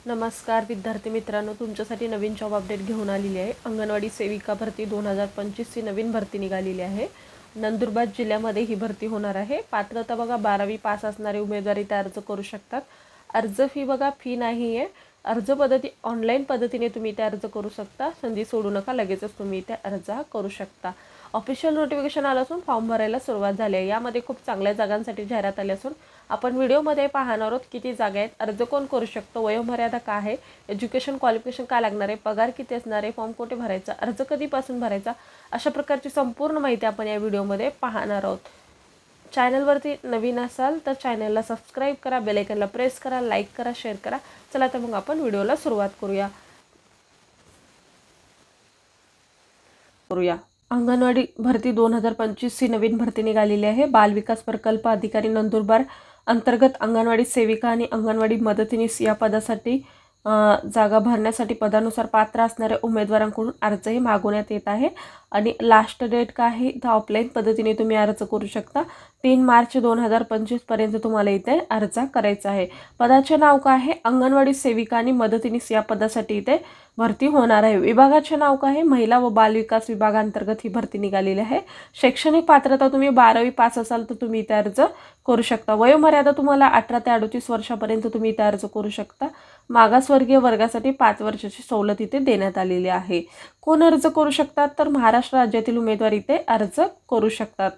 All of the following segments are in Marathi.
नमस्कार विद्यार्थी मित्रांनो, तुमच्यासाठी नवीन जॉब अपडेट घेऊन आलेली आहे। अंगणवाडी सेविका भरती 2025 ची नवीन भरती निघालेली आहे। नंदुरबार जिल्ह्यामध्ये ही भरती होणार आहे। पात्रता बघा 12वी पास असणारे उमेदवार इथे अर्ज करू शकतात। अर्ज फी बघा फी नाही आहे। अर्ज पद्धती ऑनलाईन पद्धतीने तुम्ही इथे अर्ज करू शकता। संधी सोडू नका, लगेचच तुम्ही इथे अर्ज करू शकता। ऑफिशियल नोटिफिकेशन आलं असून फॉर्म भरायला सुरुवात झाली आहे। यामध्ये खूप चांगल्या जागांसाठी जाहिरात आली असून आपण व्हिडिओमध्ये पाहणार आहोत किती जागा आहेत, अर्ज कोण करू शकतो, वयोमर्यादा काय आहे, एज्युकेशन क्वालिफिकेशन काय लागणार आहे, पगार किती असणार आहे, फॉर्म कुठे भरायचा, अर्ज कधीपासून भरायचा, अशा प्रकारची संपूर्ण माहिती आपण या व्हिडिओमध्ये पाहणार आहोत। चॅनलवरती नवीन असाल तर चॅनलला सबस्क्राइब करा, बेल आयकॉनला प्रेस करा, लाईक करा, शेअर करा। चला तर मग आपण व्हिडिओला सुरुवात करूया। अंगणवाडी भरती 2025 ची नवीन भरती निघालेली आहे। बाल विकास प्रकल्प अधिकारी नंदुरबार अंतर्गत अंगणवाडी सेविका आणि अंगणवाडी मदतनीस या पदासाठी जागा भरण्यासाठी पदानुसार पात्र असणाऱ्या उमेदवारांकडून अर्जही मागवण्यात येत आहे। आणि लास्ट डेट काय आहे तर ऑफलाईन पद्धतीने तुम्ही अर्ज करू शकता। 3 मार्च 2025 पर्यंत तुम्हाला इथे अर्ज करायचा आहे। पदाचे नाव काय आहे, अंगणवाडी सेविका आणि मदतनीस या पदासाठी इथे भरती होणार आहे। विभागाचे नाव काय आहे, महिला व बाल विकास विभागांतर्गत ही भरती निघालेली आहे। शैक्षणिक पात्रता तुम्ही 12वी पास असाल तर तुम्ही इथे अर्ज करू शकता। वयोमर्यादा तुम्हाला 18 ते 38 वर्षापर्यंत तुम्ही इथे अर्ज करू शकता। मागासवर्गीय वर्गासाठी 5 वर्षाची सवलत इथे देण्यात आलेली आहे। कोण अर्ज करू शकतात तर महाराष्ट्र राज्यातील उमेदवार इथे अर्ज करू शकतात।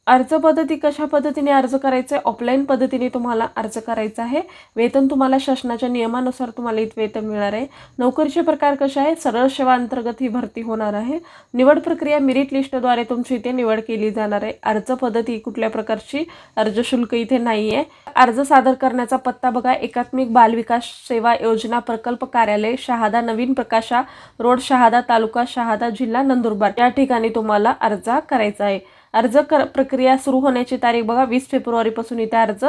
अर्ज पद्धती कशा पद्धतीने अर्ज करायचे, ऑफलाईन पद्धतीने तुम्हाला अर्ज करायचा आहे। वेतन तुम्हाला शासनाच्या नियमानुसार तुम्हाला इथे वेतन मिळणार आहे। नोकरीचे प्रकार कसे आहे, सरळ सेवा अंतर्गत ही भरती होणार आहे। निवड प्रक्रिया मेरिट लिस्टद्वारे तुमची इथे निवड केली जाणार आहे। अर्ज पद्धती कुठल्या प्रकारची अर्ज शुल्क इथे नाही आहे। अर्ज सादर करण्याचा पत्ता बघा, एकात्मिक बाल विकास सेवा योजना प्रकल्प कार्यालय, शहादा, नवीन प्रकाशा रोड, शहादा तालुका, शहादा जिल्हा नंदुरबार या ठिकाणी तुम्हाला अर्ज करायचा आहे। अर्ज प्रक्रिया सुरू होण्याची तारीख बघा 20 फेब्रुवारी पासून इथे अर्ज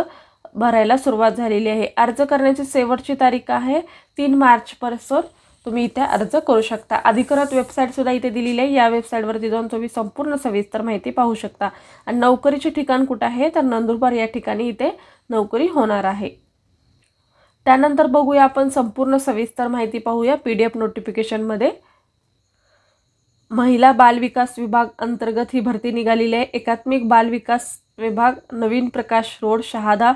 भरायला सुरुवात झालेली आहे। अर्ज करण्याची शेवटची तारीख आहे 3 मार्च पासून तुम्ही इथे अर्ज करू शकता। अधिकृत वेबसाईट सुद्धा इथे दिलेली आहे। या वेबसाईटवरती जाऊन तुम्ही संपूर्ण सविस्तर माहिती पाहू शकता। आणि नोकरीचे ठिकाण कुठे आहे तर नंदुरबार या ठिकाणी इथे नोकरी होणार आहे। त्यानंतर बघूया आपण संपूर्ण सविस्तर माहिती पाहूया PDF नोटिफिकेशन मध्ये। महिला बाल विकास विभाग अंतर्गत ही भरती निघालेली आहे। एकात्मिक बाल विकास विभाग, नवीन प्रकाश रोड, शहादा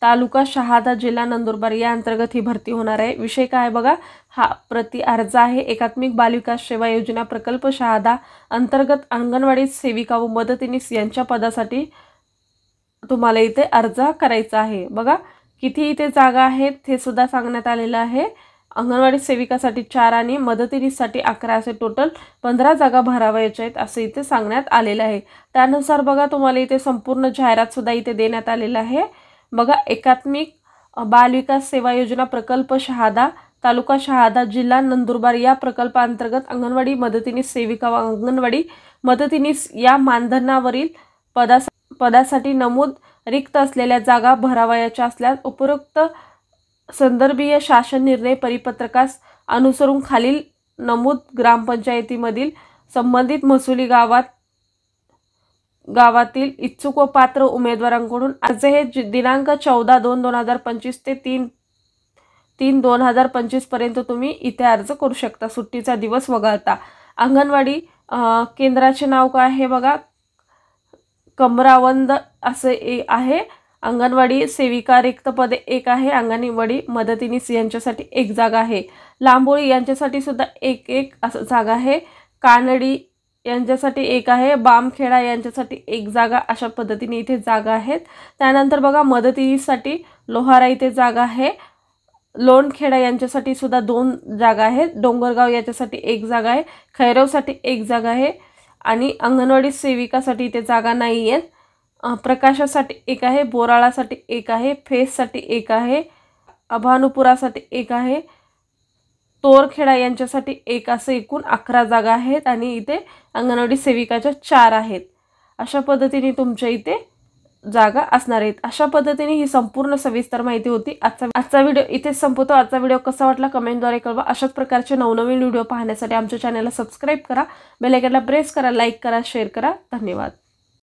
तालुका, शहादा जिल्हा नंदुरबार या अंतर्गत ही भरती होणार आहे। विषय काय बघा, हा प्रति अर्ज आहे। एकात्मिक बाल विकास सेवा योजना प्रकल्प शहादा अंतर्गत अंगणवाडी सेविका व मदतनीस यांच्या पदासाठी तुम्हाला इथे अर्ज करायचा आहे। बघा किती इथे जागा आहेत हे सुद्धा सांगण्यात आलेलं आहे। अंगणवाडी सेविकासाठी 4 आणि मदतनीससाठी 11 असे टोटल 15 जागा भरावयाच्या आहेत असे इथे सांगण्यात आलेलं आहे। त्यानुसार बघा तुम्हाला इथे संपूर्ण जाहिरात सुद्धा इथे देण्यात आलेला आहे। बघा एकात्मिक बाल विकास सेवा योजना प्रकल्प शहादा तालुका, शहादा जिल्हा नंदुरबार या प्रकल्पांतर्गत अंगणवाडी मदतनीस सेविका व अंगणवाडी मदतनीस या मानधनावरील पदासाठी नमूद रिक्त असलेल्या जागा भरावयाच्या असल्यास उपरोक्त संदर्भीय शासन निर्णय परिपत्रकास अनुसरून खालील नमूद ग्रामपंचायतीमधील संबंधित महसुली गावातील इच्छुक व पात्र उमेदवारांकडून अर्ज हे दिनांक 14/2/2025 ते 3/3/2025 पर्यंत तुम्ही इथे अर्ज करू शकता, सुट्टीचा दिवस वगळता। अंगणवाडी केंद्राचे नाव काय आहे बघा, कमरावंद असे आहे। अंगणवाडी सेविका रिक्त पदे 1 आहे। अंगणवाडी मदतनीस यांच्यासाठी 1 जागा आहे। लांबोळी यांच्यासाठी सुद्धा 1 असं जागा आहे। कानडी यांच्यासाठी 1 आहे। बामखेडा यांच्यासाठी 1 जागा, अशा पद्धतीने इथे जागा आहेत। त्यानंतर बघा मदतनीससाठी लोहारा इथे जागा आहे। लोणखेडा यांच्यासाठी सुद्धा 2 जागा आहेत। डोंगरगाव याच्यासाठी 1 जागा आहे। खैरवसाठी 1 जागा आहे। आणि अंगणवाडी सेविकासाठी इथे जागा नाही आहेत। प्रकाशासाठी 1 आहे। बोराळासाठी 1 आहे। फेससाठी 1 आहे। अभानुपुरासाठी 1 आहे। तोरखेडा यांच्यासाठी 1 असे एकूण 11 जागा आहेत। आणि इथे अंगणवाडी सेविकाच्या 4 आहेत। अशा पद्धतीने तुमच्या इथे जागा असणार आहेत। अशा पद्धतीने ही संपूर्ण सविस्तर माहिती होती। आजचा व्हिडिओ इथेच संपवतो। आजचा व्हिडिओ कसा वाटला कमेंटद्वारे कळवा। अशाच प्रकारचे नवनवीन व्हिडिओ पाहण्यासाठी आमच्या चॅनलला सबस्क्राइब करा, बेल आयकॉनला प्रेस करा, लाईक करा, शेअर करा। धन्यवाद।